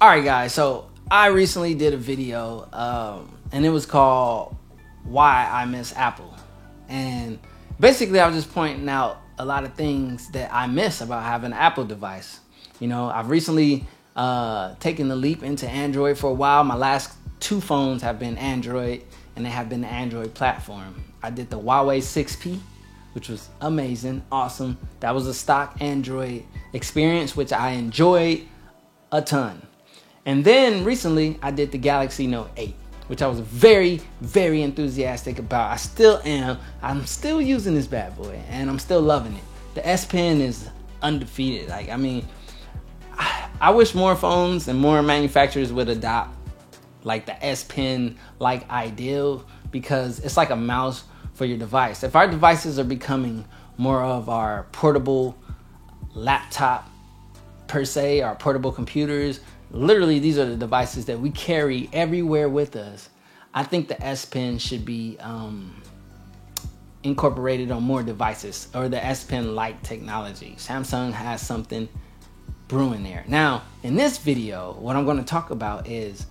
Alright guys, so I recently did a video and it was called Why I Miss Apple. And basically I was just pointing out a lot of things that I miss about having an Apple device. You know, I've recently taken the leap into Android for a while. My last two phones have been Android and they have been the Android platform. I did the Huawei 6P, which was amazing, awesome. That was a stock Android experience, which I enjoyed a ton. And then recently I did the Galaxy Note 8, which I was very, very enthusiastic about. I still am. I'm still using this bad boy and I'm still loving it. The S Pen is undefeated. Like, I mean, I wish more phones and more manufacturers would adopt like the S Pen like ideal, because it's like a mouse for your device. If our devices are becoming more of our portable laptop per se, our portable computers, literally these are the devices that we carry everywhere with us, I think the S Pen should be incorporated on more devices, or the S Pen like technology. Samsung has something brewing there. Now, in this video, what I'm going to talk about is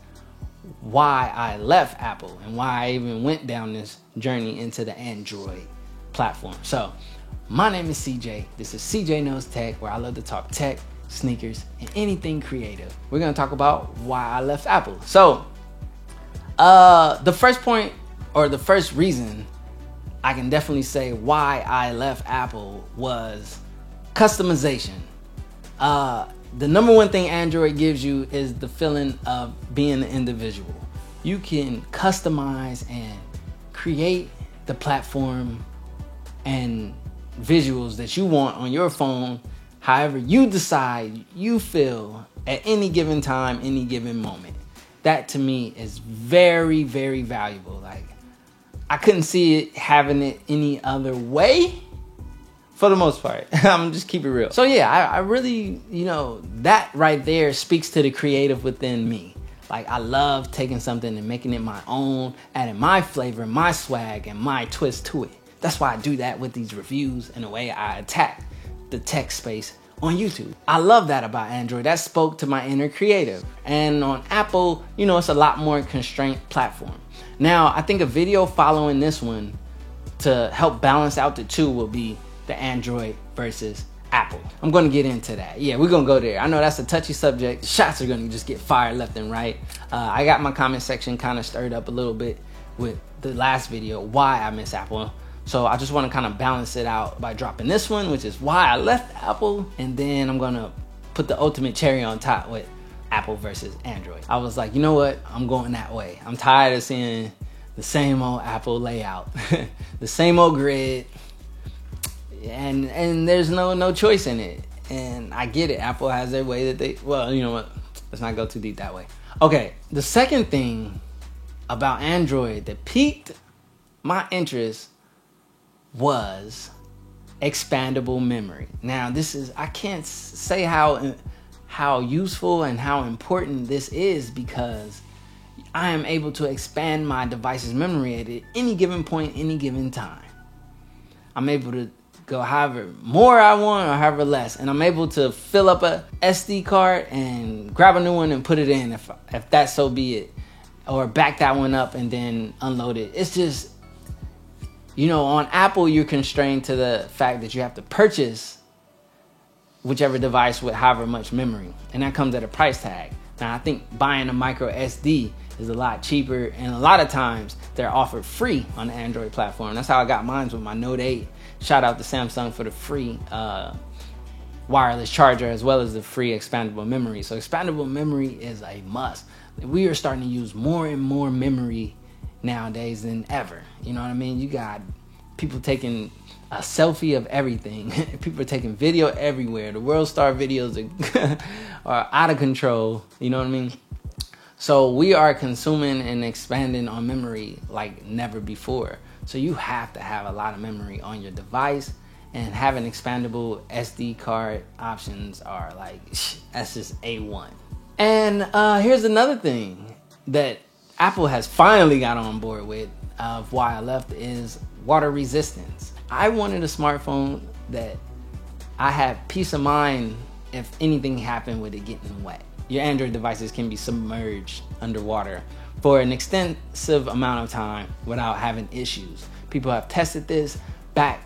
why I left Apple and why I even went down this journey into the Android platform. So, my name is CJ. This is CJ Knows Tech, where I love to talk tech, sneakers, and anything creative. We're going to talk about why I left Apple. So, the first point, or the first reason I can definitely say why I left Apple was customization. The number one thing Android gives you is the feeling of being an individual. You can customize and create the platform and visuals that you want on your phone however you decide you feel at any given time, any given moment. That to me is very, very valuable. Like, I couldn't see it having it any other way. For the most part, I'm just keep it real. So yeah, I really, you know, that right there speaks to the creative within me. Like, I love taking something and making it my own, adding my flavor, my swag, and my twist to it. That's why I do that with these reviews and the way I attack the tech space on YouTube. I love that about Android. That spoke to my inner creative. And on Apple, you know, it's a lot more constrained platform. Now, I think a video following this one to help balance out the two will be the Android versus Apple. I'm going to get into that. Yeah, we're going to go there. I know that's a touchy subject. Shots are going to just get fired left and right. I got my comment section kind of stirred up a little bit with the last video, why I miss Apple. So I just want to kind of balance it out by dropping this one, which is why I left Apple. And then I'm going to put the ultimate cherry on top with Apple versus Android. I was like, you know what? I'm going that way. I'm tired of seeing the same old Apple layout, the same old grid. And there's no choice in it. And I get it. Apple has their way that they, well, you know what? Let's not go too deep that way. Okay, the second thing about Android that piqued my interest was expandable memory. Now, this is, I can't say how useful and how important this is, because I am able to expand my device's memory at any given point, any given time. I'm able to go however more I want or however less, and I'm able to fill up a SD card and grab a new one and put it in if that so be it, or back that one up and then unload it. It's just, you know, on Apple you're constrained to the fact that you have to purchase whichever device with however much memory, and that comes at a price tag. Now, I think buying a micro SD is a lot cheaper, and a lot of times they're offered free on the Android platform. That's how I got mine with my Note 8. Shout out to Samsung for the free wireless charger, as well as the free expandable memory. So expandable memory is a must. We are starting to use more and more memory nowadays than ever. You know what I mean? You got people taking a selfie of everything. People are taking video everywhere. The World Star videos are out of control. You know what I mean? So we are consuming and expanding on memory like never before. So you have to have a lot of memory on your device, and having expandable SD card options are like, that's just A1. And here's another thing that Apple has finally got on board with, of why I left, is water resistance. I wanted a smartphone that I had peace of mind if anything happened with it getting wet. your Android devices can be submerged underwater for an extensive amount of time without having issues. People have tested this back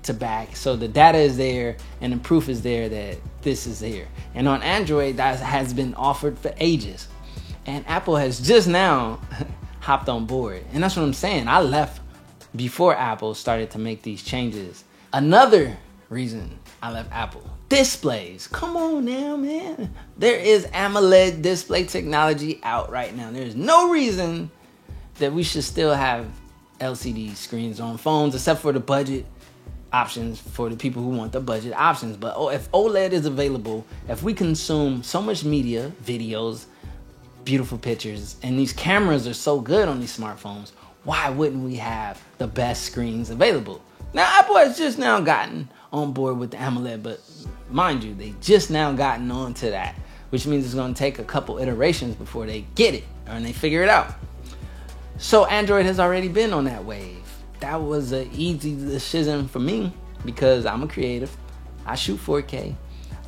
to back, so the data is there and the proof is there that this is here. And on Android, that has been offered for ages, and Apple has just now hopped on board. And that's what I'm saying. I left before Apple started to make these changes. Another reason I left Apple: displays. Come on now, man. There is AMOLED display technology out right now. There's no reason that we should still have LCD screens on phones, except for the budget options for the people who want the budget options. But if OLED is available, if we consume so much media, videos, beautiful pictures, and these cameras are so good on these smartphones, why wouldn't we have the best screens available? Now, Apple has just now gotten on board with the AMOLED, but mind you, they just now gotten on to that, which means it's going to take a couple iterations before they get it or they figure it out. So Android has already been on that wave. That was an easy decision for me because I'm a creative. I shoot 4K.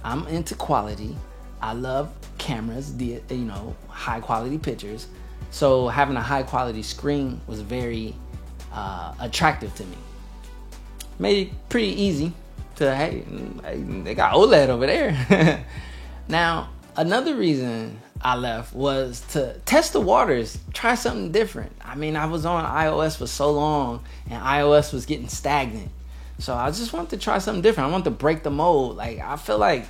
I'm into quality. I love cameras, high quality pictures. So having a high quality screen was very attractive to me. Made it pretty easy to, hey, they got OLED over there. Now, another reason I left was to test the waters, try something different. I mean, I was on iOS for so long and iOS was getting stagnant. So I just wanted to try something different. I wanted to break the mold. Like, I feel like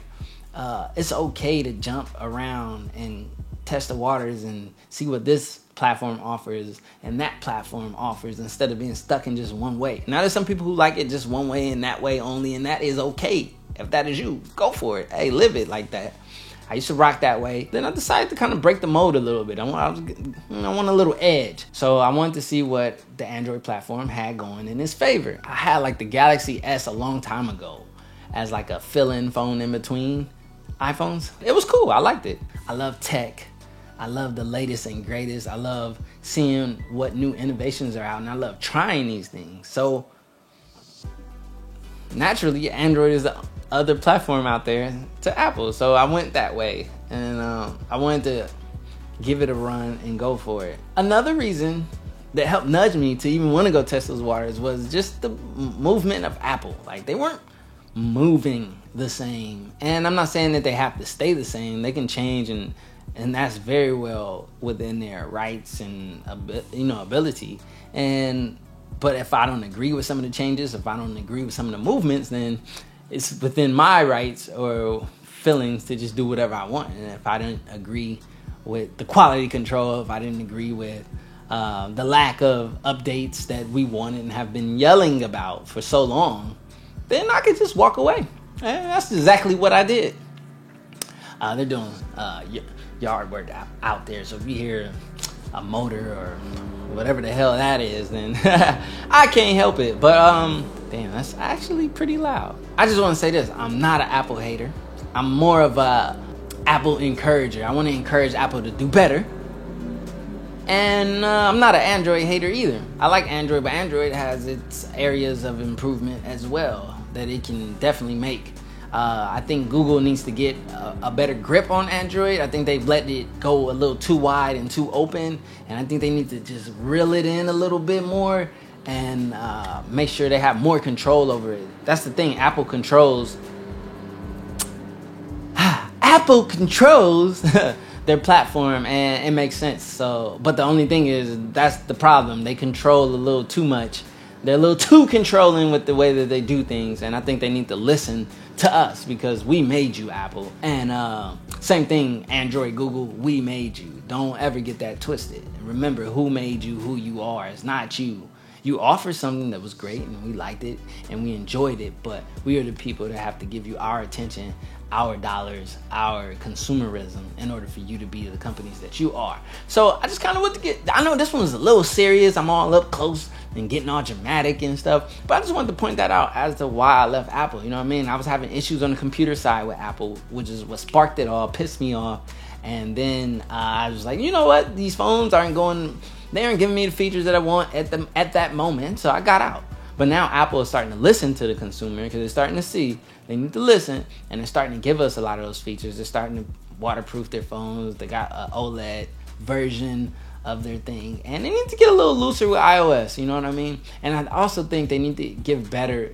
it's okay to jump around and test the waters and see what this platform offers and that platform offers instead of being stuck in just one way. Now, there's some people who like it just one way and that way only, and that is okay. If that is you, go for it. Hey, live it like that. I used to rock that way. Then I decided to kind of break the mold a little bit. I want a little edge. So I wanted to see what the Android platform had going in its favor. I had like the Galaxy S a long time ago as like a fill-in phone in between iPhones. It was cool. I liked it. I love tech. I love the latest and greatest. I love seeing what new innovations are out, and I love trying these things. So naturally, Android is the other platform out there to Apple. So I went that way, and I wanted to give it a run and go for it. Another reason that helped nudge me to even want to go test those waters was just the movement of Apple. Like, they weren't moving the same. And I'm not saying that they have to stay the same. They can change, and that's very well within their rights and ability. But if I don't agree with some of the changes, if I don't agree with some of the movements, then it's within my rights or feelings to just do whatever I want. And if I didn't agree with the quality control, if I didn't agree with the lack of updates that we wanted and have been yelling about for so long, then I could just walk away. And that's exactly what I did. They're doing yard work out there, so if you hear a motor or whatever the hell that is, then I can't help it. But damn, that's actually pretty loud. I just want to say this: I'm not an Apple hater. I'm more of a Apple encourager. I want to encourage Apple to do better. And I'm not an Android hater either. I like Android, but Android has its areas of improvement as well that it can definitely make. I think Google needs to get a better grip on Android. I think they've let it go a little too wide and too open, and I think they need to just reel it in a little bit more and make sure they have more control over it. That's the thing. Apple controls their platform, and it makes sense. So, but the only thing is, that's the problem. They control a little too much. They're a little too controlling with the way that they do things, and I think they need to listen to us because we made you, Apple. And same thing, Android, Google, we made you. Don't ever get that twisted. Remember who made you, who you are. It's not you. You offered something that was great, and we liked it, and we enjoyed it, but we are the people that have to give you our attention, our dollars, our consumerism in order for you to be the companies that you are. So I just kind of want to I know this one was a little serious. I'm all up close and getting all dramatic and stuff, but I just wanted to point that out as to why I left Apple. You know what I mean? I was having issues on the computer side with Apple, which is what sparked it all, pissed me off. And then I was like, you know what? These phones they aren't giving me the features that I want at that moment. So I got out. But now Apple is starting to listen to the consumer because they're starting to see they need to listen, and they're starting to give us a lot of those features. They're starting to waterproof their phones. They got an OLED version of their thing, and they need to get a little looser with iOS. You know what I mean? And I also think they need to give better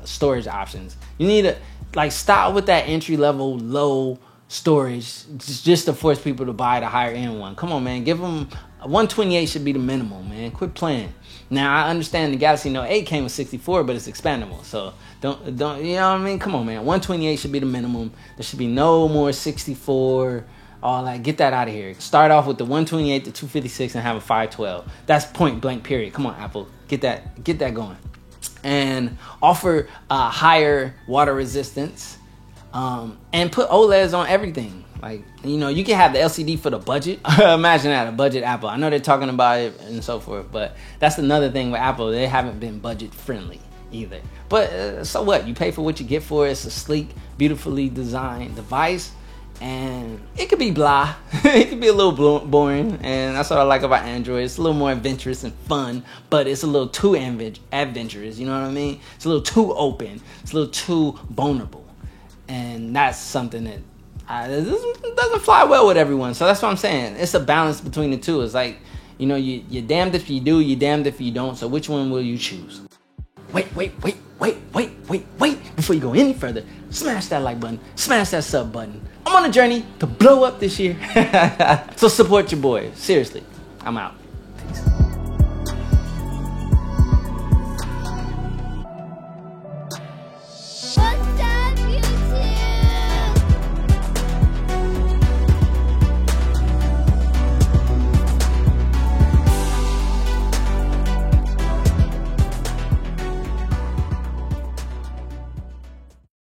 storage options. You need to stop with that entry level low storage just to force people to buy the higher end one. Come on, man. Give them 128 should be the minimum, man. Quit playing. Now I understand the Galaxy Note 8 came with 64, but it's expandable. So don't you know what I mean? Come on, man. 128 should be the minimum. There should be no more 64. All that. Get that out of here. Start off with the 128 to 256 and have a 512. That's point blank period. Come on, Apple. Get that going. And offer higher water resistance. And put OLEDs on everything. You can have the LCD for the budget. Imagine that, a budget Apple. I know they're talking about it and so forth, but that's another thing with Apple. They haven't been budget friendly either. But so what? You pay for what you get for it. It's a sleek, beautifully designed device. And it could be blah. It could be a little boring. And that's what I like about Android. It's a little more adventurous and fun, but it's a little too adventurous. You know what I mean? It's a little too open. It's a little too vulnerable. And that's something that doesn't fly well with everyone. So that's what I'm saying. It's a balance between the two. It's like, you're damned if you do, you're damned if you don't. So which one will you choose? Wait. Before you go any further, smash that like button. Smash that sub button. I'm on a journey to blow up this year. So support your boy. Seriously. I'm out. Peace.